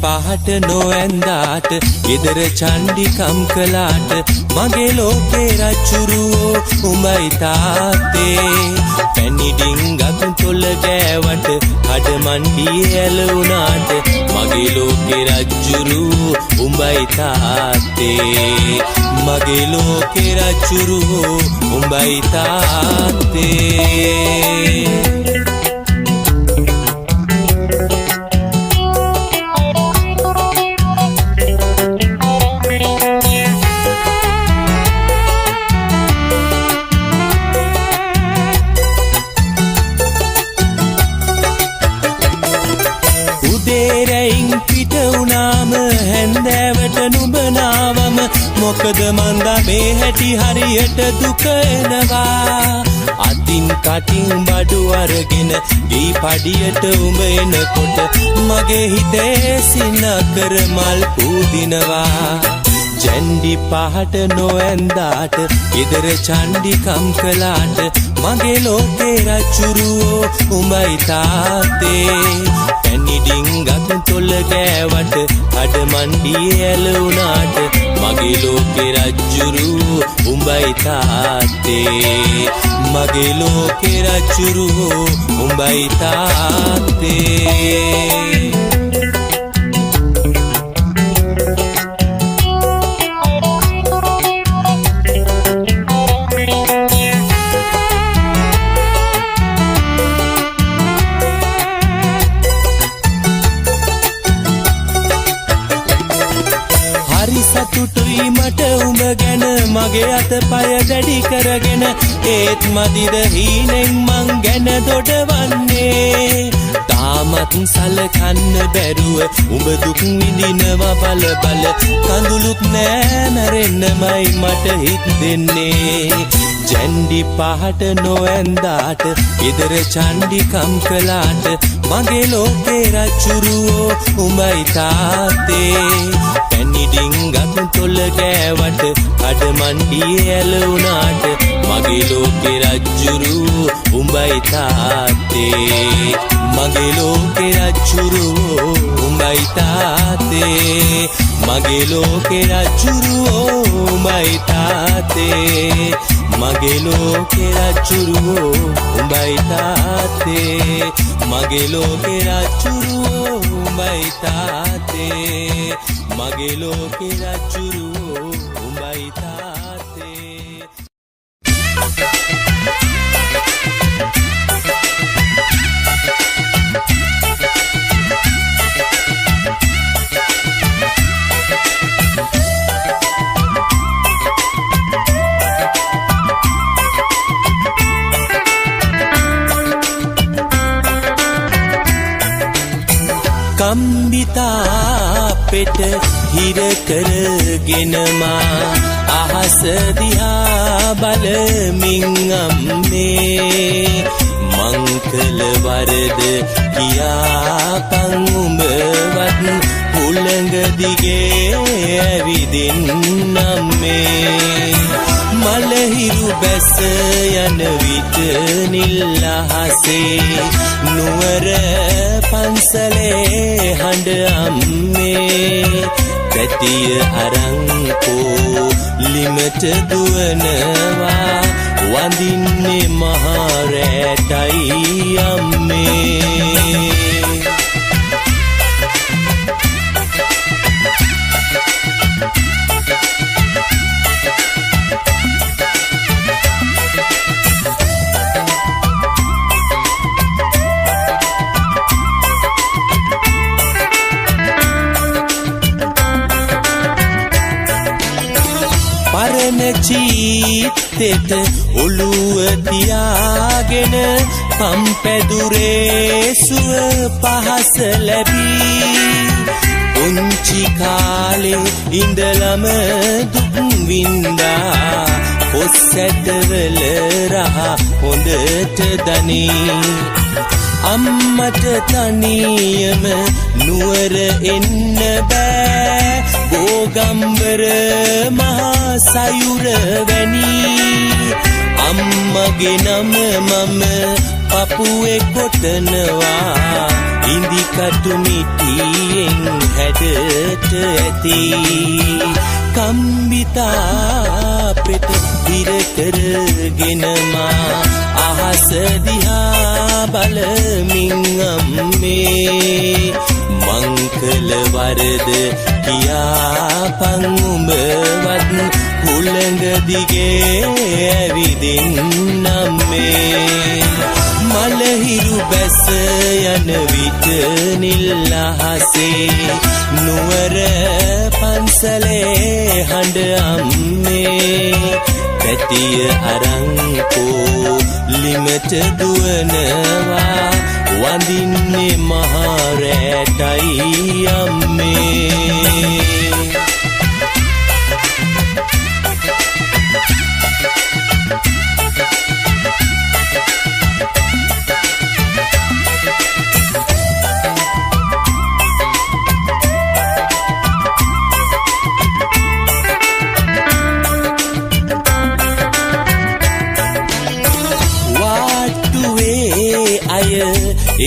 පහට නොඇන්දාට ගෙදර චණ්ඩිකම් කළාට මගේ ලෝකේ රජ්ජුරුවෝ උඹයි තාත්තේ පැණි ඩිංගක් තොල ගෑවට කඩමණ්ඩියේ ඇලුනාට මගේ ලෝකේ රජ්ජුරුවෝ උඹයි තාත්තේ මගේ ලෝකේ රජ්ජුරුවෝ උඹයි තාත්තේ මොකද මන්දා මේ හැටි හරියට දුක එනවා අතින් කටින් බඩු අරගෙන දී පඩියට උඹ එනකොට මගේ හිතේ සිනකර මල් පූදිනවා ජැන්ඩි පහට නොඇන්දාට ගෙදර චණ්ඩිකම් කළාට මගේ ලෝකේ රජ්ජුරුවෝ උඹයි තාත්තේ පැණි ඩිංගක් තොල ගෑවට කඩමණ්ඩියේ ඇලුනාට මගේ ලෝකේ රජ්ජුරුවෝ උඹයි තාත්තේ මගේ ලෝකේ රජ්ජුරුවෝ උඹයි තාත්තේ මගේ අතපය දැඩි කරගෙන ඒත් මදිද හීනෙන් මං ගැන දොඩවන්නේ තාමත් සලකන්න බැරුව උඹ දුක් විඳිනවා බල බල කඳුළුත් නෑ මැරෙන්නමයි මට හිත් දෙන්නේ ජැන්ඩි පහට නොඇන්දාට ගෙදර චණ්ඩිකම් කළාට මගේ ලෝකේ රජ්ජුරුවෝ උඹයි තාත්තේ පැණි ඩිංගක් තොල ගෑවට කඩමණ්ඩියේ ඇලුනාට මගේ ලෝකේ රජ්ජුරුවෝ උඹයි තාත්තේ මගේ ලෝකේ රජ්ජුරුවෝ උඹයි තාත්තේ මගේ ලෝකේ රජ්ජුරුවෝ උඹයි තාත්තේ මගේ ලෝකේ රජ්ජුරුවෝ උඹයි තාත්තේ මගේ ලෝකේ රජ්ජුරුවෝ උඹයි තාත්තේ මගේ ලෝකේ රජ්ජුරුවෝ උඹයි තාත්තේ කම්බිතා පෙට හිර කරගෙන මා අහස දිහා බලමින් අම්මේ මං කළ වරද කියාපන් උඹවත් හුළඟ දිගේ ඇවිදින් අම්මේ මලහිරු බැස යන විට නිල් අහසේ නුවර පන්සලේ හඬ අම්මේ පැටිය අරංකෝ ලිමට දුවනවා වඳින්නේ මහරැටයි අම්මේ චීත්තෙට ඔළුව තියාගෙන පම්පැදුරේ සුව පහස ලැබී පුංචි කාලේ ඉඳලම දුක් විඳා ඔස්සැටවල රහ හොඳට දනී අම්මට තනියම නුවර එන්න බෑ ගෝගම්බර මහා සයුර වැනි අම්මගේ නම මම පපුවේ කොටනවා ඉන්දිකටු මිටියෙන් හැඩට ඇති කම්බිතා පෙට දිර කරගෙන මා අහස දිහා බලමින් අම්මේ මංකල වරද කියාපන් උඹවත් හුළඟ දිගේ ඇවිදින් අම්මේ මලහිරු බැස යන විට නිල් අහසේ නුවර පන්සලේ හඬ අම්මේ පැටිය අරංකෝ ලිමට දුවනවා වඳින්නේ මහරැටයි අම්මේ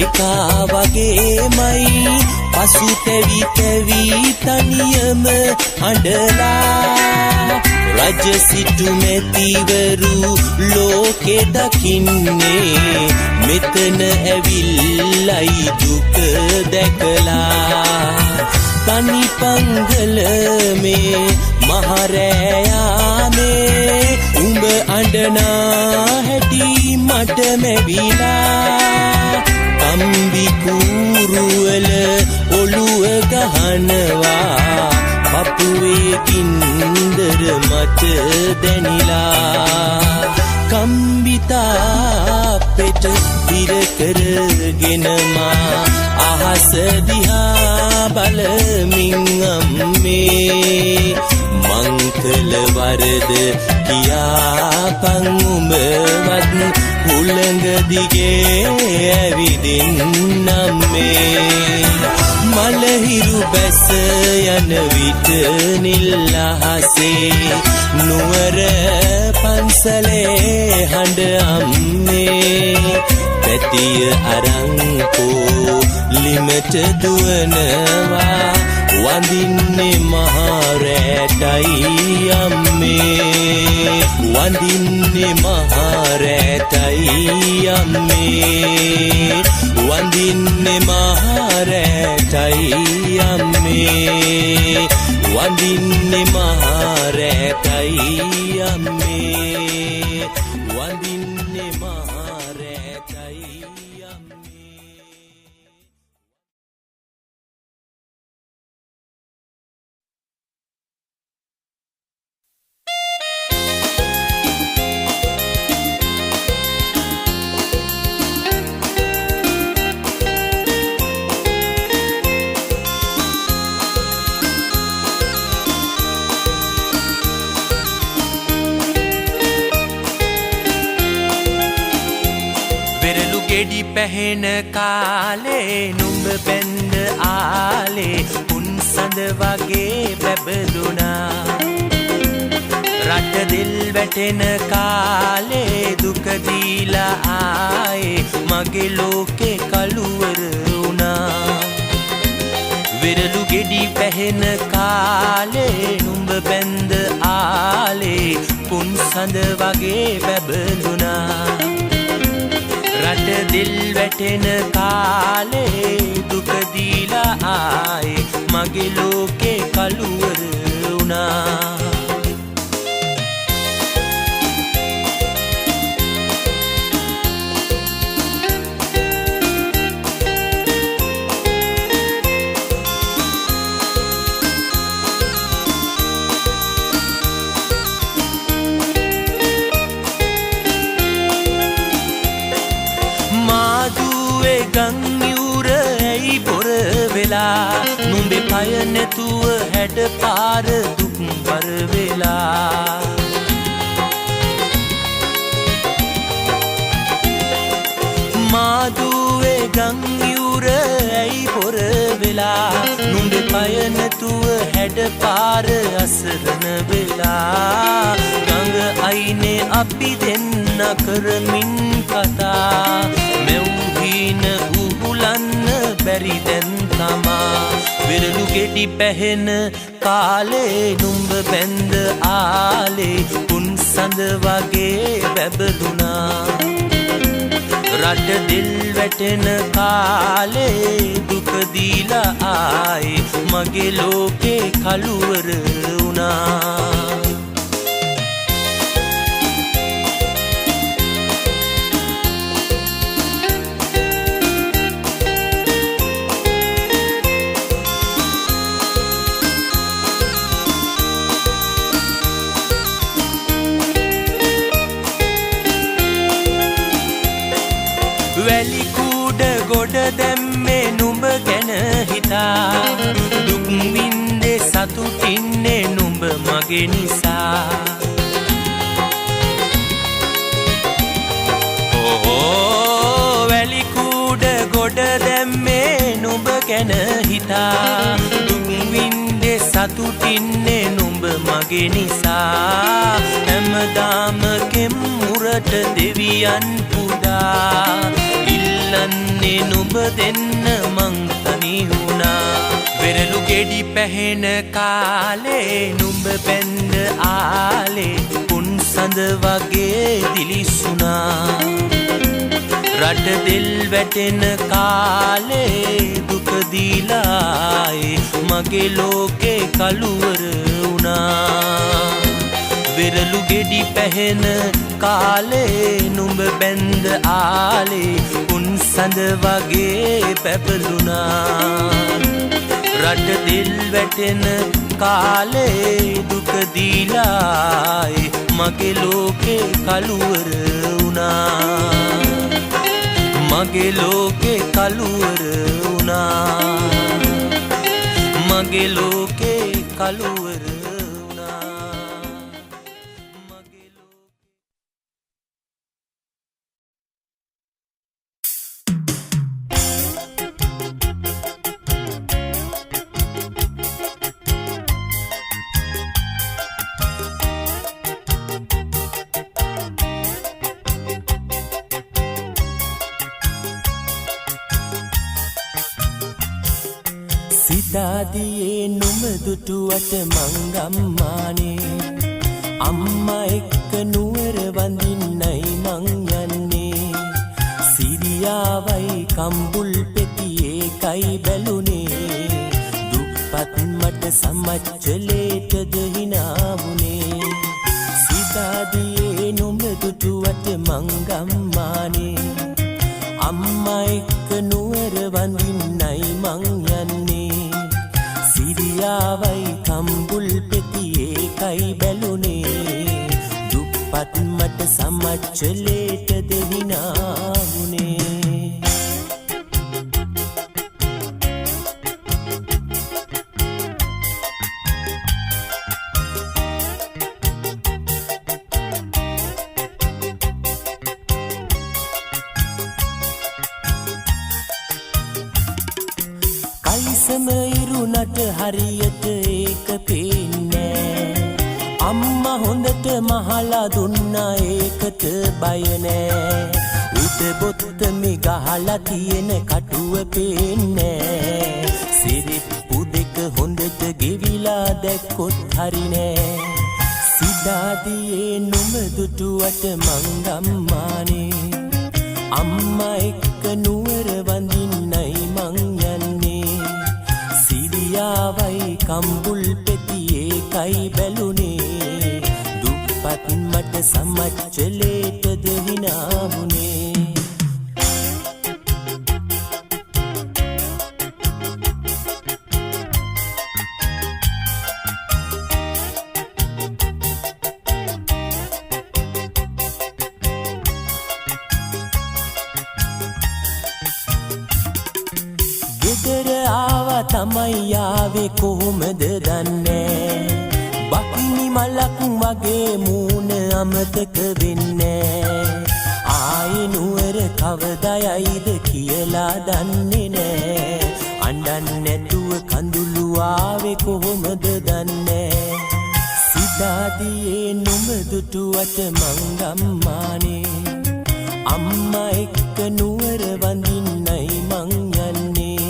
එකා වගේමයි පසු තැවි තැවි තනියම අඬලා රජ සිටු මැතිවරු ලෝකෙ දකින්නේ මෙතන ඇවිල්ලයි දුක දැකලා තනි පංගල මේ මහරෑයානේ උඹ අඬනා හැටි මට මැවිලා කම්බි කූරුවල ඔළුව ගහනවා පපුවේ ගින්දර මට දැනිලා කම්බිතා පෙට දිර කරගෙන මා අහස දිහා බලමින් අම්මේ මංකල වරද කියාපන් උඹවත් හුළඟ දිගේ ඇවිදින් අම්මේ මලහිරු බැස යන විට නිල් අහසේ නුවර පන්සලේ හඬ අම්මේ පැටිය අරංකෝ ලිමට දුවනවා වඳින්නේ මහරැටයි අම්මේ වඳින්නේ මහරැටයි අම්මේ වඳින්නේ මහරැටයි අම්මේ වඳින්නේ මහරැටයි අම්මේ වඳින්නේ මහරැටයි ගෙඩි පැහෙන කාලේ නුඹ බැඳ ආලේ උන් සඳ වගේ බැබළුණා රට දිල් වැටෙන කාලේ දුක දීලා ආයේ මගේ ලෝකේ කළුවර වුණා විරලු ගෙඩි පැහෙන කාලේ නුඹ බැඳ ආලේ උන් සඳ වගේ බැබළුණා රට දිල් වැටෙන කාලේ දුක දීලා ආයේ මගේ ලෝකේ කළුවර වුණා ගංයුර ඇයි බොර වෙලා නුඹේ පය නැතුව හැඩ පාර දුක් බර වෙලා ගංයුර ඇයි පොර වෙලා නුඹේ පය නැතුව හැඩ පාර අසරණ වෙලා ගඟ අයිනේ අපි දෙන්න කරමින් කතා මෙව්හීන උහුලන්න බැරි දැන් තමා විරලු ගෙඩි පැහෙන කාලේ නුඹ බැඳ ආලේ උන් සඳ වගේ බැබදුනා රට දිල් වැටෙන කාලේ දුක දීලා ආයේ මගේ ලෝකේ කළුවර වුණා වැලි කූඩ ගොඩ දැම්මේ නුඹ ගැන හිතා දුක් වින්දේ සතුටින්නේ නුඹ මගේ නිසා වැලි කූඩ ගොඩ දැම්මේ නුඹ ගැන හිතා දුක් වින්දේ සතුටින්නේ නුඹ මගේ නිසා හැමදාම කෙම්මුරට දෙවියන් පුදා ඉල්ලන්නේ නුඹ දෙන්න මං තනි වුණා වෙරළු ගෙඩි පැහෙන කාලේ නුඹ බැඳ ආලේ උන් සඳ වගේ දිලිසුණා රට දෙල් වැටෙන කාලේ දුක දීලායි මගේ ලෝකේ කළුවර වුණා වෙරළු ගෙඩි පැහෙන කාලේ නුඹ බැඳ ආලේ උන් සඳ වගේ පැපලුණා රට දිල් වැටෙන කාලේ දුක දීලායි මගේ ලෝකේ කළුවර වුණා මගේ ලෝකේ කළුවර වුණා මගේ ලෝකේ කළුවර සිතාදියේ නුඹ දුටුවට මංගම්මානේ අම්මා එක්ක නුවර වඳින්නයි මං යන්නේ සිරියාවයි කම්බුල් පෙතියේ කයි බැලුනේ දුප්පත් මට සමච්චලේටද හිනාවුනේ සිතාදියේ නුඹ දුටුවට මංගම්මානේ අම්මා එක්ක නුවර වඳින්නයි මං යන්නේ සිරියාවයි කම්බුල් පෙතියේ කයි බැලුනේ දුප්පත් මට සමච්චලේට දෙහිනාවුනේ කලිසම ඉරුණට හරියට ඒක පේන්නේ අම්මා හොඳට මහලා දුන්නා ඒකට බය නෑ උඩ බොත්තමේ ගහලා තියෙන කටුව පේන්නේ සිරිප්පු දෙක හොඳට ගෙවිලා දැක්කොත් හරි නෑ සිතාදියේ නුඹ දුටුවට මංගම්මානේ අම්මා එක්ක නුවර වඳින්නයි මං යන්නේ සිරියාවයි කම්බුල් පෙතියේ කයි බැලුනේ දුප්පත් මට සමච්චලේට දෙහිනාවුනේ ගෙදර ආවා තමයි ආවේ කොහොමද දන්නේ බක්නි මලක් වගේ මූණ අමතක වෙන්නේ ආයේ අපේ නුවර කවදයයිද කියලා දන්නේ නෑ අඬන්න නැතුව කඳුළු ආවේ කොහොමද දන්නේ සිතාදියේ නුඹ දුටුවට මංගම්මානේ අම්මා එක්ක නුවර වඳින්නයි මං යන්නේ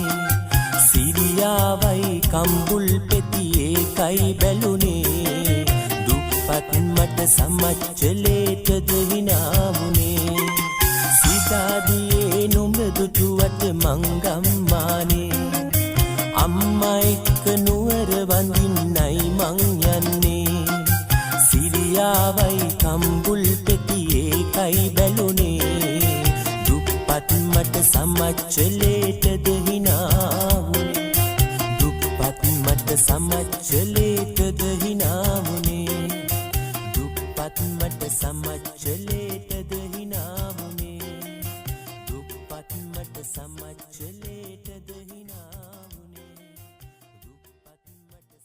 සිරියාවයි කම්බුල් පෙති ඒකයි බැලුනේ දුප්පත් මට සමච්චලේටද හිනාවුනේ සිතාදියේ නුඹ දුටුවට මංගම්මානේ අම්මා එක්ක නුවර වඳින්නයි මං යන්නේ සිරියාවයි කම්බුල් පෙති ඒකයි බැලුනේ දුප්පත් මට සමච්චලේටද හිනාවුනේ දුප්පත් මට සමච්චලේටද හිනාවුනේ දුප්පත් මට සමච්චලේටද හිනාවුනේ දුප්පත් මට සමච්චලේටද හිනාවුනේ දුප්පත් මට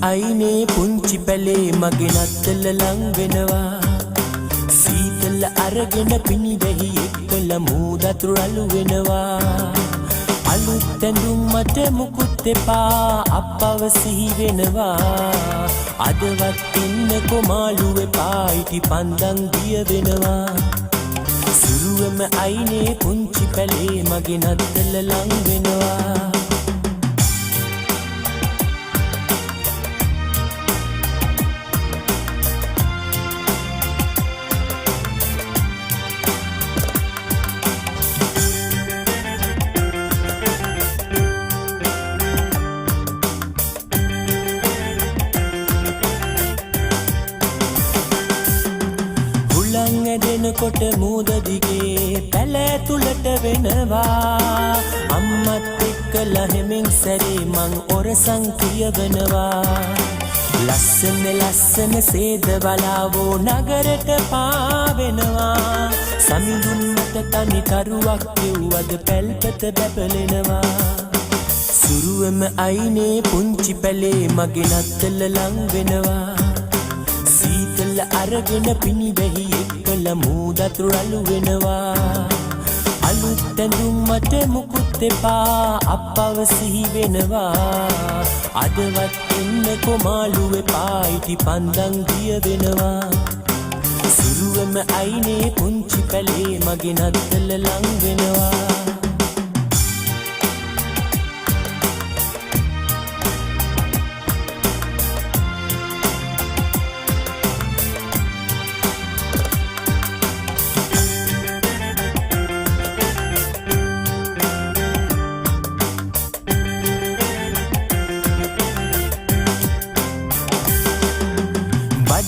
අයිනේ පුංචි පැලේ මගේ නත්තල ලං වෙනවා සීතල අරගෙන පිණි වැහි එක්කල මූදතුරු අලු වෙනවා අලුත් ඇඳුම් මට මුකුත් එපා අප්පව සිහි වෙනවා අදවත් ඉන්න කොමාලු එපා ඉටි පන්දන් දිය වෙනවා සුරුවම අයිනේ පුංචි පැලේ මගේ නත්තල ලං වෙනවා කොට මූද දිගේ පැල තුලට වෙනවා අම්මත් එක්කලා හැමින් සැරේ මං ඔරසන් කියවනවා ලස්සන ලස්සන සේද වලාවෝ නගරට පාවෙනවා සමිඳුන් මට තනි කරුවක් කිව්වද පැල්පත බැපලෙනවා සුරුවම අයිනේ පුංචි පැලේ මගේ නත්තල ලං වෙනවා සීතල අරගෙන පිණි වැහි එක්කල මූදතුරු අලු වෙනවා අලුත් ඇඳුම් මට මුකුත් එපා අප්පව සිහි වෙනවා අදවත් එන්න කොමාලු එපා ඉටි පන්දන් දිය වෙනවා සුරුවම අයිනේ පුංචි පැලේ මගේ නත්තල ලං වෙනවා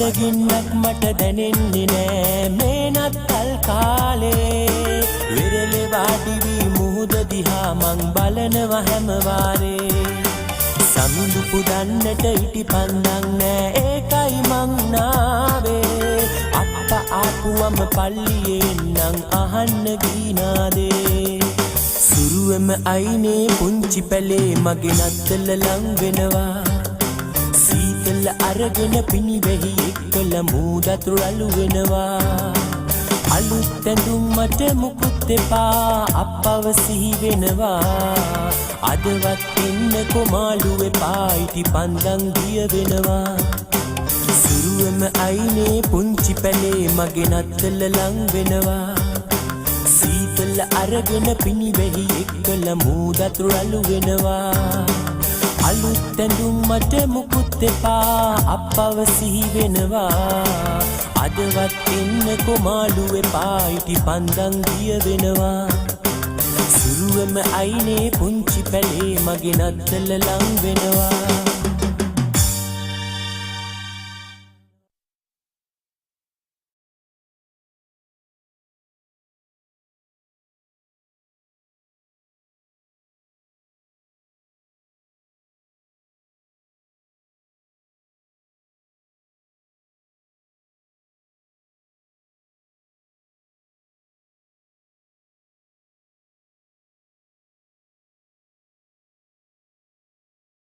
බඩගින්නක් මට දැනෙන්නේ නෑ මේ නත්තල් කාලේ විරලේ වාඩි වී මුහුද දිහා මං බලනවා හැම වාරේ සමිඳු පුදන්නට ඉටි පන්දන් නෑ ඒකයි මං නාවේ අප්පා ආපුවම පල්ලියේ නම් අහන්න ගීනාදේ සුරුවම අයිනේ පුංචි පැලේ මගේ නත්තල ලං වෙනවා සීතල අරගෙන පිණි වැහි එක්කල මූදතුරු අලු වෙනවා අලුත් ඇඳුම් මට මුකුත් එපා අප්පව සිහි වෙනවා අදවත් එන්න කොමාලු එපා ඉටි පන්දන් දිය වෙනවා සුරුවම අයිනේ පුංචි පැලේ මගේ නත්තල ලං වෙනවා සීතල අරගෙන පිණි වැහි එක්කල මූදතුරු අලු වෙනවා අලුත් ඇඳුම් මට මුකුත් එපා අප්පව සිහි වෙනවා අදවත් එන්න කොමාලු එපා ඉටි පන්දන් දිය වෙනවා සුරුවම අයිනේ පුංචි පැලේ මගේ නත්තල ලං වෙනවා